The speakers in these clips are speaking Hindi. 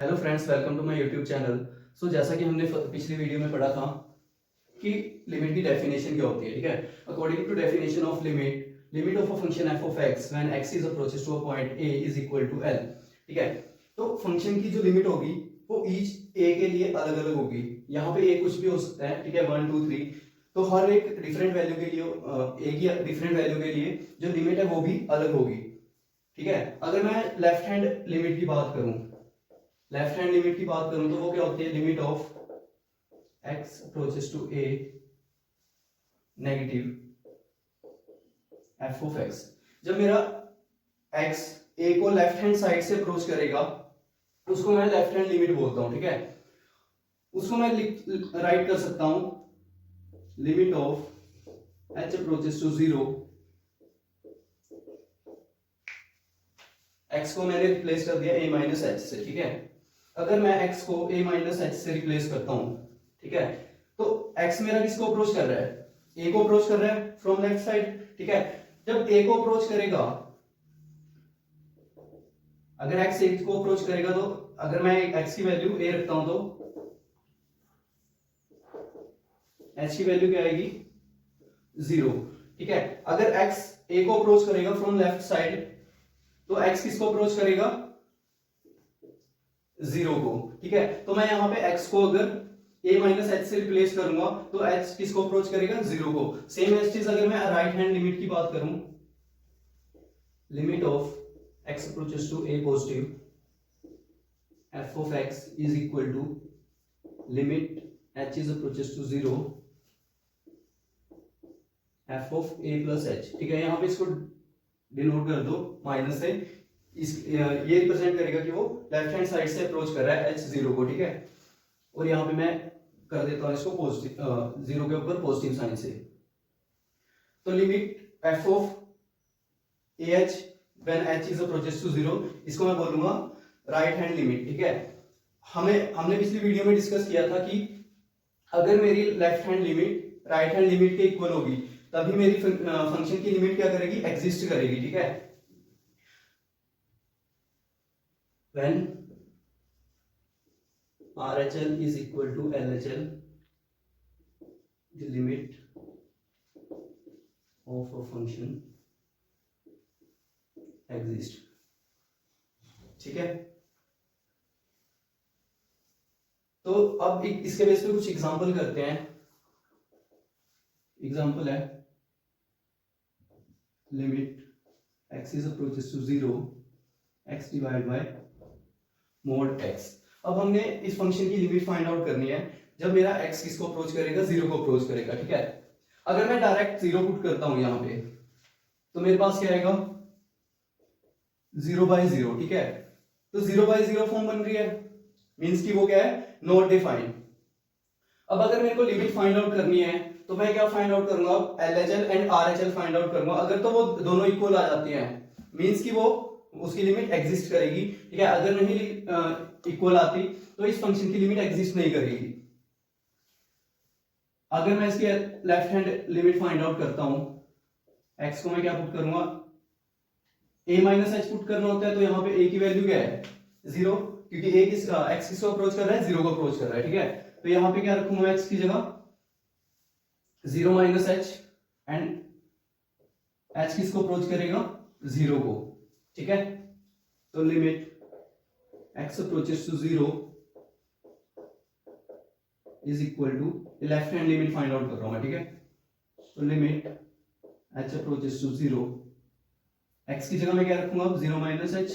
Hello friends, welcome to my YouTube channel. So जैसा कि हमने पिछली वीडियो में पढ़ा था कि लिमिट की डेफिनेशन क्या होती है। ठीक है, according to definition of limit, limit of a function f of x when x is approaches to a point a is equal to l. ठीक है, तो फंक्शन की जो लिमिट होगी वो ईच ए के लिए अलग अलग होगी। यहाँ पे ए कुछ भी हो सकता है, ठीक है, 1 2 3। तो हर एक डिफरेंट वैल्यू के लिए ए की डिफरेंट वैल्यू के लिए जो लिमिट है वो भी अलग होगी। ठीक है, अगर मैं लेफ्ट हैंड लिमिट की बात करूं, लेफ्ट हैंड लिमिट की बात करूं तो वो क्या होती है, limit of x approaches to a negative f of x। जब मेरा x a को लेफ्ट हैंड साइड से अप्रोच करेगा उसको मैं लेफ्ट हैंड लिमिट बोलता हूं। ठीक है, उसको मैं राइट कर सकता हूं limit of h approaches to 0। x को मैंने रिप्लेस कर दिया a माइनस एच से। ठीक है, अगर मैं x को a माइनस एच से रिप्लेस करता हूं, ठीक है, तो x मेरा किसको अप्रोच कर रहा है, a को अप्रोच कर रहा है फ्रॉम लेफ्ट साइड। ठीक है, जब a को अप्रोच करेगा, अगर x a को अप्रोच करेगा तो अगर मैं x की वैल्यू a रखता हूं तो h की वैल्यू क्या आएगी, 0। ठीक है, अगर x a को अप्रोच करेगा फ्रॉम लेफ्ट साइड तो x किसको अप्रोच करेगा, 0 को। ठीक है, तो मैं यहां पे x को अगर a माइनस एच से रिप्लेस करूंगा तो h किसको अप्रोच करेगा, 0 को। सेम एज चीज अगर मैं राइट हैंड लिमिट की बात करूं, limit of x approaches to a positive f of x is equal to limit h is approaches to 0 f of a plus h। ठीक है, यहां पे इसको डिनोट कर दो माइनस से, ये रिप्रेजेंट करेगा कि वो लेफ्ट हैंड साइड से अप्रोच कर रहा है h 0 को। ठीक है, और यहां पे मैं कर देता हूं इसको पॉजिटिव, 0 के ऊपर पॉजिटिव साइन से। तो limit f of ah when h is approaches to 0, इसको मैं बोलूंगा राइट हैंड लिमिट। ठीक है, हमने पिछली वीडियो में डिस्कस किया था कि अगर मेरी left hand limit right hand limit के इक्वल होगी तभी मेरी फंक्शन की लिमिट क्या करेगी, एग्जिस्ट करेगी। ठीक है, when RHL is equal to LHL, the limit of a function exist। ठीक है, तो अब इसके बेस पे कुछ एग्जांपल करते हैं। एग्जांपल है limit x is approaches to 0 x divided by mod x। अब हमने इस फंक्शन की लिमिट फाइंड आउट करनी है जब मेरा x किसको अप्रोच करेगा, 0 को अप्रोच करेगा। ठीक है, अगर मैं डायरेक्ट 0 पुट करता हूं यहां पे तो मेरे पास क्या आएगा, 0/0। ठीक है, तो 0/0 फॉर्म बन रही है, मींस कि वो क्या है, नॉट डिफाइंड। अब अगर मेरे को लिमिट फाइंड आउट करनी है तो मैं क्या फाइंड आउट करूंगा, LHL and RHL find out करूंगा। अगर तो वो दोनों इक्वल आ जाती हैं मींस कि वो उसकी लिमिट एग्जिस्ट करेगी। ठीक है, अगर नहीं इक्वल आती तो इस फंक्शन की लिमिट एग्जिस्ट नहीं करेगी। अगर मैं इसकी left hand limit find out करता हूं, x को मैं क्या पुट करूंगा, a माइनस एच पुट करना होता है, तो यहां पे a की वैल्यू क्या है, 0, क्योंकि x किसको अप्रोच कर रहा है, 0 को अप्रोच कर रहा है। ठीक है, तो यहां पे क्या रखूंगा x की जगह, 0 माइनस एच, एंड h किसको अप्रोच करेगा, 0 को। ठीक है, तो limit x approaches to 0 is equal to, left hand limit find out कर रहा हूं मैं। ठीक है, तो limit h approaches to 0, x की जगह मैं क्या रखूंगा, 0 माइनस एच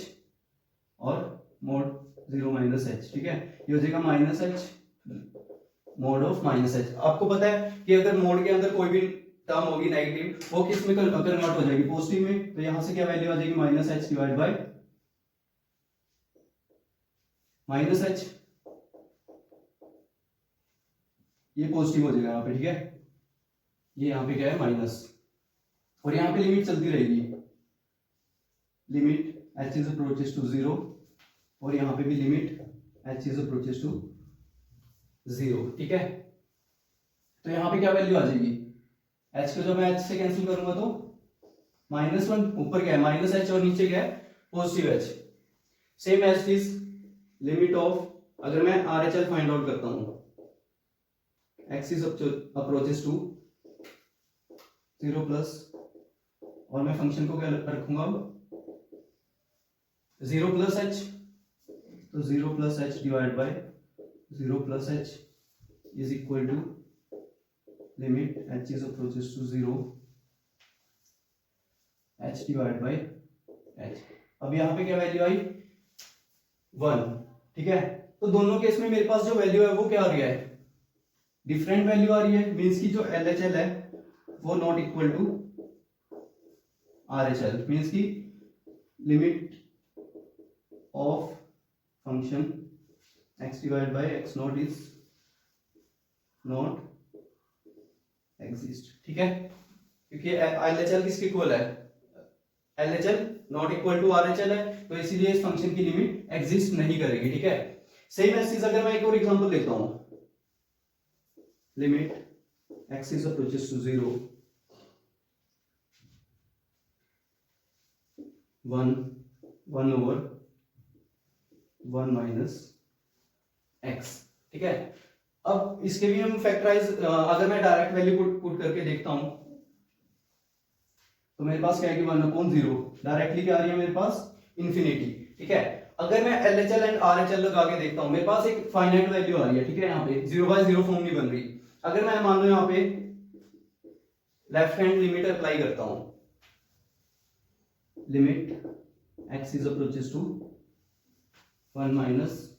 और मोड 0 माइनस एच। ठीक है, ये हो जाएगा minus h mod of minus h. आपको पता है कि अगर मोड के अंदर कोई भी टर्म होगी नेगेटिव वो किस में कन्वर्ट हो जाएगी, पॉजिटिव में। तो यहां से क्या वैल्यू आ जाएगी, minus H divide by minus H, ये पॉजिटिव हो जाएगा यहाँ पे। ठीक है, ये यहाँ पे क्या है, माइनस, और यहाँ पे लिमिट चलती रहेगी, limit h is approaches to 0, और यहाँ पे भी limit h is approaches to 0। ठीक है, तो यहाँ पे क्या वैल्यू आ जाएगी, h को जब मैं h से कैंसिल करूंगा तो -1, ऊपर क्या है माइनस एच और नीचे क्या है positive h। Same as this limit of, अगर मैं RHL फाइंड आउट करता हूं, x is approaches to 0 plus, और मैं फंक्शन को क्या रखूंगा अब 0 प्लस h, तो 0 plus h divide by 0 plus h is equal to limit h is approaches to 0 h divide by h। अब यहाँ पे क्या वैल्यू आई 1, ठीक है। तो दोनों केस में मेरे पास जो वैल्यू है वो क्या आ रही है, डिफरेंट वैल्यू आ रही है, मींस की जो LHL है वो not equal to RHL, means की limit of function x divide by x not is not exist, ठीक है। क्योंकि LHL किसके इक्वल है, LHL not equal to RHL है, तो इसीलिए इस फंक्शन की लिमिट एग्जिस्ट नहीं करेगी, ठीक है। सेम ऐसी अगर मैं एक और एग्जांपल लेता हूं, limit x is approaches to 0 1 over 1 minus x, ठीक है। अब इसके भी हम फैक्टराइज, अगर मैं डायरेक्ट वैल्यू पुट करके देखता हूं तो मेरे पास क्या है कि 1/0 डायरेक्टली क्या आ रही है मेरे पास इंफिनिटी, ठीक है। अगर मैं LHL एंड RHL लगा के देखता हूं, मेरे पास एक फाइनाइट वैल्यू आ रही है, ठीक है। यहाँ पे 0/0 फॉर्म नहीं बन रही। अगर मैं मान लो यहाँ पे लेफ्ट हैंड लिमिट अप्लाई करता हूं, limit x is approaches to 1 minus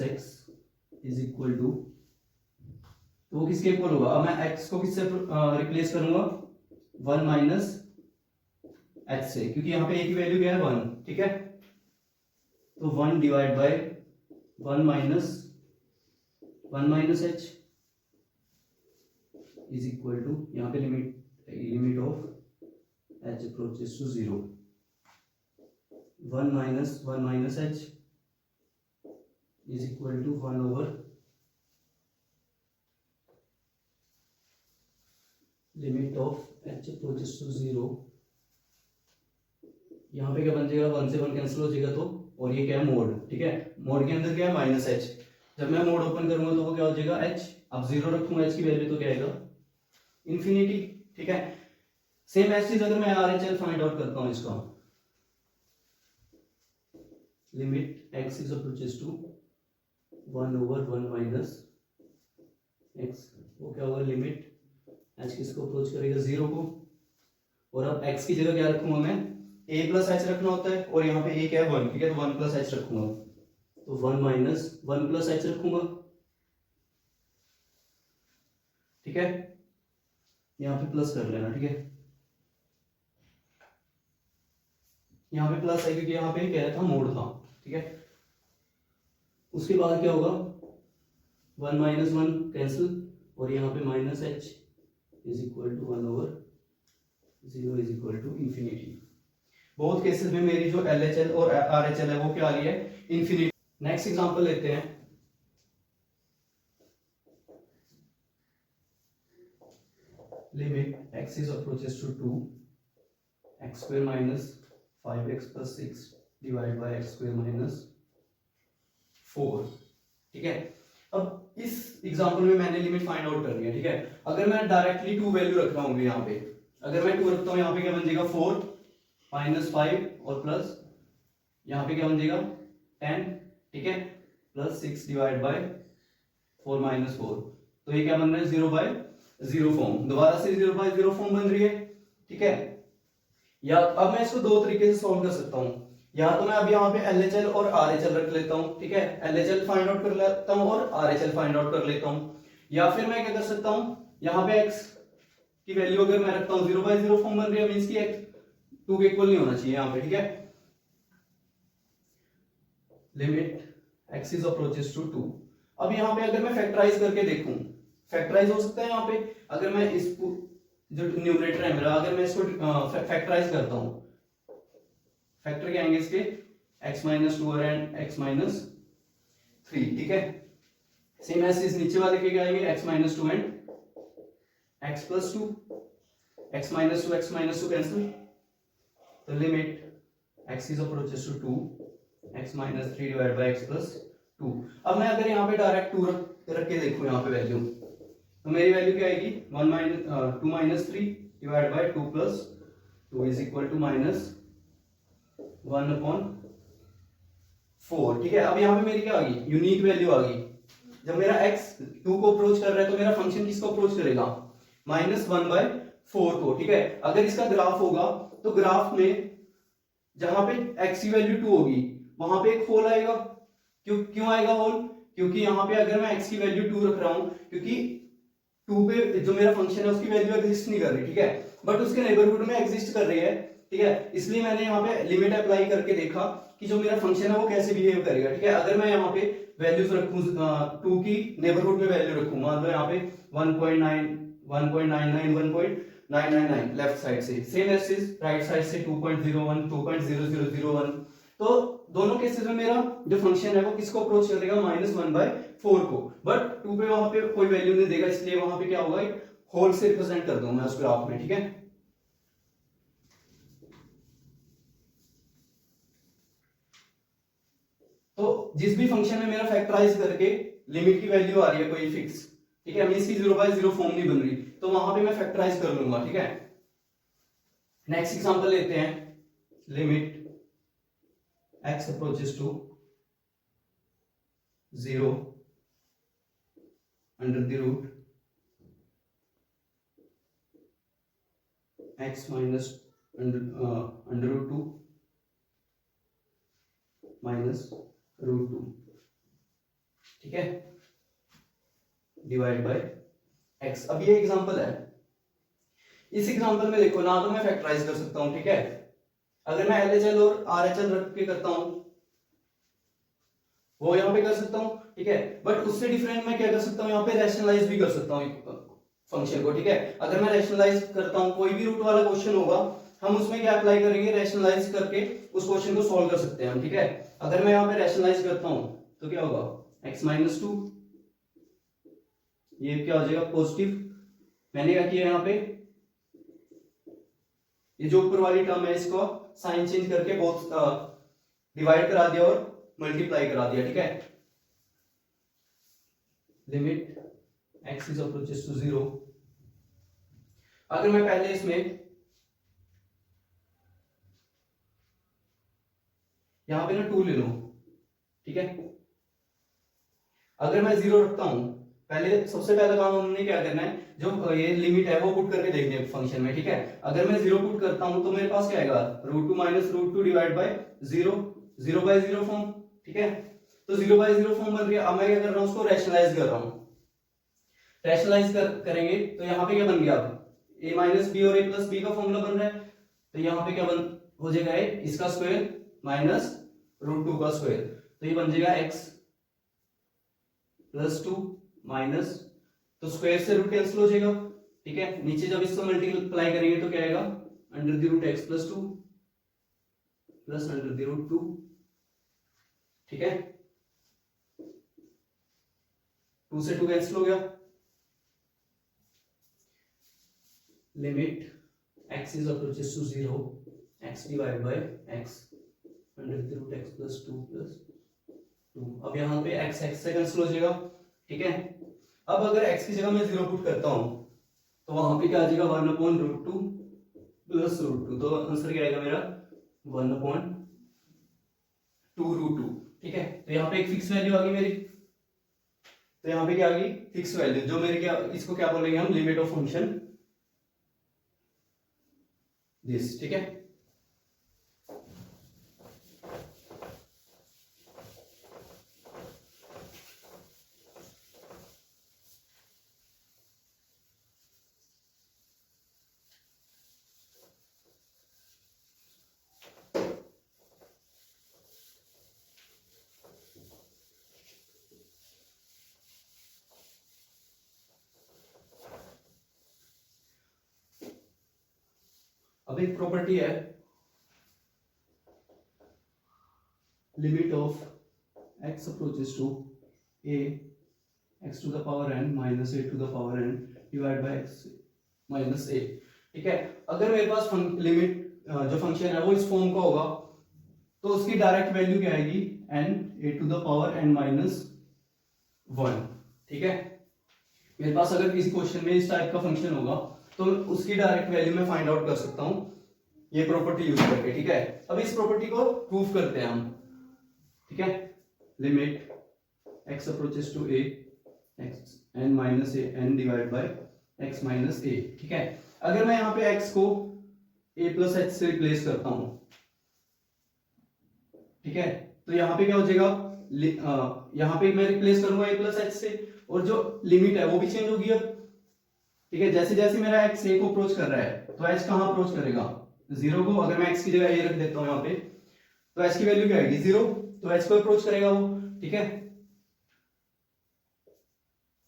x is equal to, तो वो किसके इक्वल होगा, अब मैं x को किससे रिप्लेस करूंगा 1 माइनस h से, क्योंकि यहाँ पे एक ही वैल्यू क्या है 1, ठीक है। तो 1 divide by 1 minus h is equal to, यहाँ पे limit of h approaches to 0, 1 minus h is equal to 1 over limit of h approaches to 0। यहाँ पे क्या बन जाएगा, 1 से 1 कैंसिल हो जाएगा, तो और ये क्या है मोड, ठीक है। मोड के अंदर क्या है माइनस h, जब मैं मोड ओपन करूंगा तो वो क्या हो जाएगा h, अब 0 रखूंगा h की वैल्यू तो क्या आएगा इंफिनिटी, ठीक है। सेम ऐसी चीज अगर मैं RHL फाइंड आउट करता हूं इसका, limit x is approaches to 1 over 1 minus x, वो क्या होगा लिमिट h किसको अप्रोच करेगा 0 को, और अब x की जगह क्या रखूंगा मैं a प्लस h रखना होता है, और यहाँ पे a क्या है 1, ठीक है, तो 1 प्लस h रखूंगा, तो 1 माइनस 1 प्लस h रखूंगा, ठीक है। यहाँ पे प्लस कर लेना, ठीक है, यहाँ पे प्लस है क्योंकि यहाँ पे क्या था मोड था, ठीक है। उसके बाद क्या होगा 1 माइनस 1 कैंसिल, और यहाँ पे minus h is equal to 1 over 0 is equal to infinity. बहुत केसेस में मेरी जो LHL और RHL है वो क्या आ रही है इंफिनिटी। नेक्स्ट एग्जांपल लेते हैं, limit x is approaches to 2 x square minus 5x plus 6 divide by x square minus 4, ठीक है। अब इस एग्जांपल में मैंने लिमिट फाइंड आउट करनी है, ठीक है। अगर मैं डायरेक्टली 2 वैल्यू रख रहा हूँ यहाँ पे, अगर मैं 2 रखता हूँ यहाँ पे क्या बन जाएगा 4 माइनस 5 और प्लस यहाँ पे क्या बन जाएगा 10, ठीक है, प्लस 6 डिवाइड बाय 4 माइनस 4, तो ये क्या बन रहा है 0/0 फॉर्म, दोबारा से 0/0 फॉर्म बन रही है, ठीक है। या अब मैं इसको दो तरीके से सॉल्व कर सकता हूँ, या तो मैं अब यहाँ पे LHL और RHL रख लेता हूँ, ठीक है, LHL फाइंड आउट कर लेता हूँ और RHL फाइंड आउट कर लेता हूँ, या फिर मैं क्या कर सकता हूँ यहाँ पे x की वैल्यू अगर मैं रखता हूँ 0/0 फॉर्म बन रही है, मींस की x 2 के इक्वल नहीं होना चाहिए यहाँ पे, ठीक है। Limit x is approaches to 2। अब यहाँ पे अगर मैं फैक्टराइज करके देखूं, फैक्टराइज हो सकता है यहाँ पे, अगर मैं इस जो न्यूमरेटर है मेरा, अगर मैं इसको फैक्टराइज करता हूं, फैक्टर क्या आएंगे इसके x minus 2 and x minus 3, ठीक है। सेम ऐसे इस नीचे वाले के क्या आएंगे x minus 2 and x plus 2, x minus 2 cancel, तो limit x is approaches to 2 x minus 3 divide by x plus 2। अब मैं अगर यहाँ पे डायरेक्ट 2 रख के देखूँ यहाँ पे वैल्यू, तो मेरी वैल्यू क्या आएगी 2 minus 3 divide by 2 plus 2 is equal to minus 1/4। ठीक है, अब यहाँ पे मेरी क्या आ गई, यूनिक वैल्यू आ गई। जब मेरा x 2 को अप्रोच कर रहा है तो मेरा फंक्शन किसको अप्रोच करेगा, -1/4 को। ठीक है, अगर इसका ग्राफ होगा तो ग्राफ में जहां पे x की वैल्यू 2 होगी वहां पे एक होल आएगा। क्यों आएगा होल, क्योंकि यहाँ पे अगर मैं x की वैल्यू 2 रख रहा हूं, क्योंकि 2 पे जो मेरा फंक्शन है उसकी वैल्यू एग्जिस्ट नहीं कर रही, ठीक है, बट उसके नेबरहुड में एग्जिस्ट कर रही है। ठीक है, इसलिए मैंने यहाँ पे लिमिट अप्लाई करके देखा कि जो मेरा फंक्शन है वो कैसे बिहेव करेगा। ठीक है, अगर मैं यहाँ पे वैल्यूज रखूं 2 की नेबरहुड में वैल्यू रखूं, मान लो यहाँ पे 1.9 1.99 1.999 लेफ्ट साइड से, सेम एसिस राइट साइड से 2.01 2.0001, तो दोनों केसेस में मेरा जो फंक्शन है वो किसको अप्रोच करेगा, -1/4 को। बट 2 पे वहां पे कोई वैल्यू नहीं देगा, इसलिए वहां पे क्या होगा, एक होल से रिप्रेजेंट कर दूंगा मैं उस ग्राफ में। ठीक है, तो जिस भी फंक्शन में मेरा फैक्टराइज करके लिमिट की वैल्यू आ रही है कोई फिक्स, ठीक है, इसकी 0/0 फॉर्म नहीं बन रही, तो वहां पे मैं फैक्टराइज कर लूंगा। ठीक है, नेक्स्ट एग्जांपल लेते हैं, limit x approaches to 0 under the root x minus under root 2 minus root 2। ठीक है, डिवाइड बाय x। अब ये एग्जांपल है, इस एग्जांपल में देखो ना तो मैं फैक्टराइज कर सकता हूं। ठीक है, अगर मैं LHL और RHL रख के करता हूं वो यहां पे कर सकता हूं। ठीक है, बट उससे डिफरेंट मैं क्या कर सकता हूं, यहां पे रैशनलाइज भी कर सकता हूं फंक्शन को। ठीक है, अगर मैं रैशनलाइज करता हूं, कोई भी रूट वाला क्वेश्चन होगा हम उसमें क्या अप्लाई करेंगे, रैशनलाइज करके उस क्वेश्चन को सॉल्व कर सकते हैं हम। ठीक है, अगर मैं यहां पे रैशनलाइज करता हूं तो क्या होगा, x माइनस 2, ये क्या हो जाएगा पॉजिटिव। मैंने क्या किया यहाँ पे, ये जो ऊपर वाली टर्म है इसको साइन चेंज करके बहुत डिवाइड करा दिया और मल्टीप्लाई करा दिया। ठीक है, limit x is approaches to 0। अगर मैं पहले इसमें यहां पे ना 2 ले लूं, ठीक है, अगर मैं 0 रखता हूं, पहले सबसे पहला काम हमने क्या करना है, जो ये लिमिट है वो पुट करके देखने फंक्शन में। ठीक है, अगर मैं 0 पुट करता हूं तो मेरे पास क्या आएगा, √2 माइनस √2 डिवाइड बाय 0, 0/0 फॉर्म। ठीक है, तो 0/0 फॉर्म बन गया। अब मैं क्या कर रहा हूं, उसको रैशनलाइज कर रहा हूं। रैशनलाइज करेंगे तो यहाँ पे क्या बन गया, अब a माइनस बी और a प्लस बी का फॉर्मूला बन रहा है, तो यहाँ पे क्या बन हो जाएगा, इसका स्क्वायर माइनस √2 का स्क्वायर, तो ये बन जाएगा x प्लस 2 माइनस, तो स्क्वायर से रूट कैंसिल हो जाएगा। ठीक है, नीचे जब इसको मल्टीप्लाई करेंगे तो क्या आएगा, under the root x plus 2 plus under the root 2। ठीक है, 2 से 2 कैंसिल हो गया। Limit x is approaches to 0 x divided by x under the root x plus 2 plus 2। अब यहाँ पे x से कैंसिल हो जाएगा। ठीक है, अब अगर x की जगह मैं 0 पुट करता हूँ तो वहां पे क्या आ जाएगा, 1/√2 प्लस √2, तो आंसर क्या आएगा मेरा 1/2√2। ठीक है, तो यहाँ पे एक फिक्स वैल्यू आ गई मेरी, तो यहाँ पे क्या आ गई, फिक्स वैल्यू, जो मेरी क्या, इसको क्या बोलेंगे हम, लिमिट ऑफ फंक्शन दिस। ठीक है, अब एक प्रॉपर्टी है, limit of x approaches to a x to the power n minus a to the power n divide by x minus a। ठीक है, अगर मेरे पास लिमिट जो फंक्शन है वो इस फॉर्म का होगा तो उसकी डायरेक्ट वैल्यू क्या आएगी, n a to the power n minus 1। ठीक है, मेरे पास अगर किसी क्वेश्चन में इस टाइप का फंक्शन होगा तो उसकी डायरेक्ट वैल्यू मैं फाइंड आउट कर सकता हूं ये प्रॉपर्टी यूज करके। ठीक है, अब इस प्रॉपर्टी को प्रूफ करते हैं हम। ठीक है, limit x approaches to a x n minus a n divide by x minus a। ठीक है, अगर मैं यहाँ पे x को a प्लस h से रिप्लेस करता हूं, ठीक है, तो यहाँ पे क्या हो जाएगा, यहाँ पे मैं रिप्लेस करूंगा a प्लस h से, और जो लिमिट है वो भी चेंज होगी अब। ठीक है, जैसे जैसे मेरा x a को अप्रोच कर रहा है तो h कहां अप्रोच करेगा, 0 को। अगर मैं x की जगह a रख देता हूं यहाँ पे, तो h की वैल्यू क्या आएगी, 0, तो h को अप्रोच करेगा वो। ठीक है,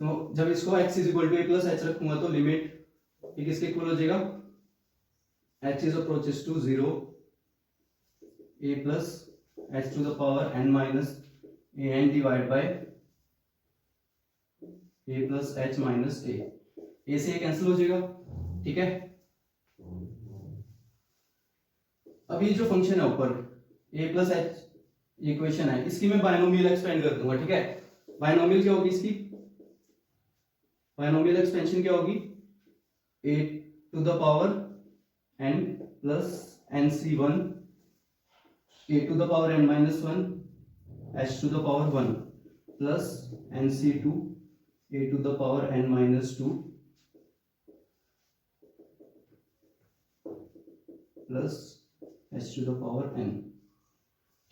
तो जब इसको x is equal to a plus h रखूंगा तो लिमिट ये किसके इक्वल हो जाएगा, h is approaches to 0 a plus h to the power n minus a n divide by a plus h minus a। a से a कैंसिल हो जाएगा। ठीक है, अब ये जो फंक्शन है ऊपर a प्लस h इक्वेशन है, इसकी मैं बायनोमियल एक्सपेंड कर दूंगा। ठीक है, बायनोमियल क्या होगी इसकी, बायनोमियल एक्सपेंशन क्या होगी, a to the power n plus nc1 a to the power n minus 1 h to the power 1 plus nc2 a to the power n minus 2 plus h to the power n।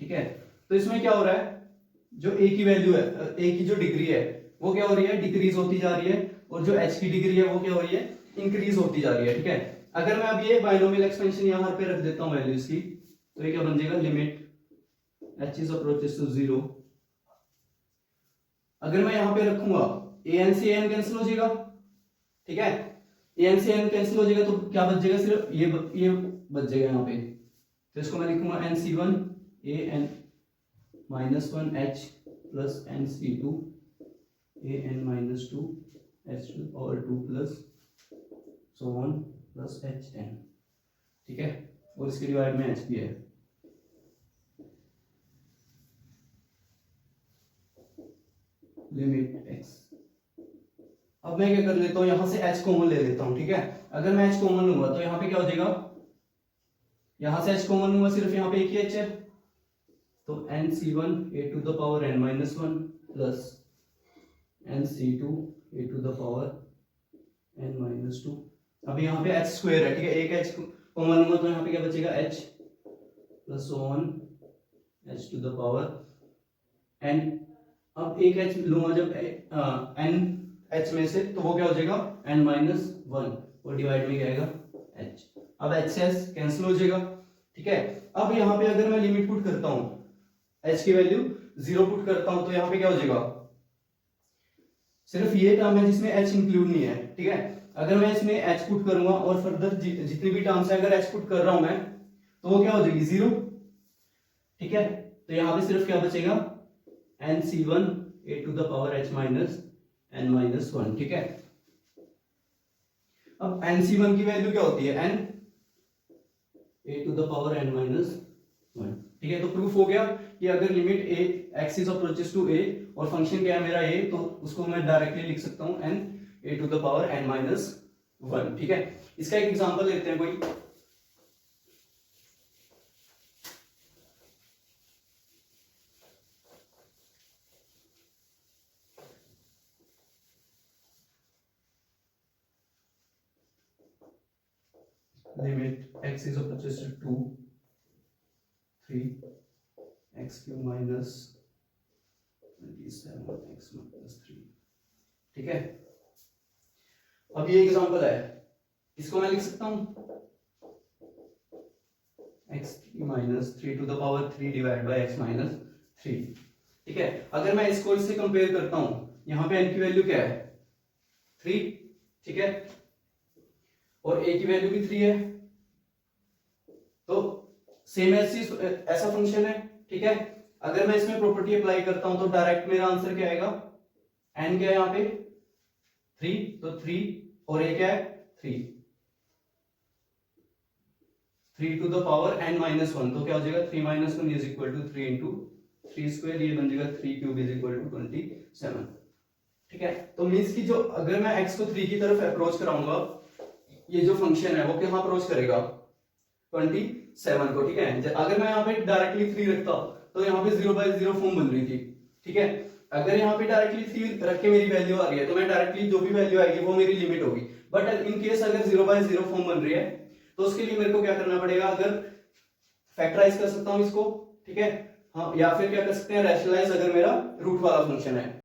ठीक है, तो इसमें क्या हो रहा है, जो a की वैल्यू है, a की जो डिग्री है वो क्या हो रही है, डिक्रीज होती जा रही है, और जो h की डिग्री है वो क्या हो रही है, इंक्रीज होती जा रही है। ठीक है, अगर मैं अब ये बायनोमियल एक्सपेंशन यहां पे रख देता हूं वैल्यूज की, तो ये क्या बन जाएगा, limit h is approaches to 0। अगर मैं यहां पे रखूंगा an से an कैंसिल हो जाएगा। ठीक है, an से n कैंसिल हो जाएगा तो क्या बच जाएगा, सिर्फ ये बच जाएगा यहाँ पे। तो इसको मैं लिखूंगा nc1 a n minus 1 h plus nc2 a n minus 2 h to power 2 plus so on plus h n। ठीक है, और इसके डिवाइड में h भी है। लिमिट x, अब मैं क्या कर लेता हूं, यहां से h कॉमन ले लेता हूं। ठीक है, अगर मैं h कॉमन लूंगा तो यहां पे क्या हो जाएगा, यहां से h कॉमन लूंगा, सिर्फ यहां पे एक ही h है, तो nc1 a to the power n minus 1 plus nc2 a to the power n minus 2। अब यहाँ पे h स्क्वायर है। ठीक है, एक h कॉमन लूंगा तो यहाँ पे क्या बचेगा, h plus on h to the power n। अब एक h लूंगा जब n h में से, तो वो क्या हो जाएगा, n माइनस 1, और डिवाइड में क्या आएगा, h। अब h से h कैंसिल हो जाएगा। ठीक है, अब यहाँ पे अगर मैं लिमिट पुट करता हूं, h की वैल्यू 0 पुट करता हूं, तो यहाँ पे क्या हो जाएगा, सिर्फ ये टर्म है जिसमें h इंक्लूड नहीं है। ठीक है, अगर मैं इसमें h पुट करूंगा और फर्दर जितनी भी टर्म्स है अगर h पुट कर रहा हूं मैं, तो वो क्या हो जाएगी, 0। ठीक है, तो यहाँ पे सिर्फ क्या बचेगा, nc1 a to the power h minus n minus 1। ठीक है, अब nc1 की वैल्यू क्या होती है, n a to the power n minus 1। ठीक है, तो प्रूफ हो गया कि अगर limit a x is approaches to a और फंक्शन क्या है मेरा a, तो उसको मैं डायरेक्टली लिख सकता हूं n a to the power n minus 1। ठीक है, इसका एक एग्जांपल लेते हैं कोई। Limit x is approaches to 2 3 x cube minus 27 x minus 3। ठीक है, अब ये एग्जांपल है, इसको मैं लिख सकता हूं x minus 3 to the power 3 divide by x minus 3। ठीक है, अगर मैं इसको इससे कंपेयर करता हूं, यहां पे n की वैल्यू क्या है, 3। ठीक है, और a की वैल्यू भी 3 है, तो सेम ऐसा फंक्शन है। ठीक है, अगर मैं इसमें प्रॉपर्टी अप्लाई करता हूं तो डायरेक्ट मेरा आंसर क्या आएगा, n क्या है यहाँ पे 3, तो 3 और a क्या है 3, 3 to the power n minus 1, तो क्या हो जाएगा 3 minus 1 is equal to 3 into 3 square, ये बन जाएगा 3 cube is equal to 27। ठीक है, तो मीन्स कि जो अगर मैं x को 3 की तरफ अप्रोच कराऊंगा, ये जो फंक्शन है वो कहाँ अप्रोच करेगा 27 को। ठीक है, अगर मैं यहाँ पे डायरेक्टली 3 रखता तो यहाँ पे 0/0 फॉर्म बन रही थी। ठीक है, अगर यहाँ पे डायरेक्टली 3 रख के मेरी वैल्यू आ रही है तो मैं डायरेक्टली जो भी वैल्यू आएगी वो मेरी लिमिट होगी। बट इन केस अगर 0/0 फॉर्म बन रही है तो उसके लिए मेरे को क्या करना पड़ेगा, अगर फैक्टराइज कर सकता हूँ इसको, ठीक है, हाँ, या फिर क्या कर सकते हैं रैशनलाइज, अगर मेरा रूट वाला फंक्शन है।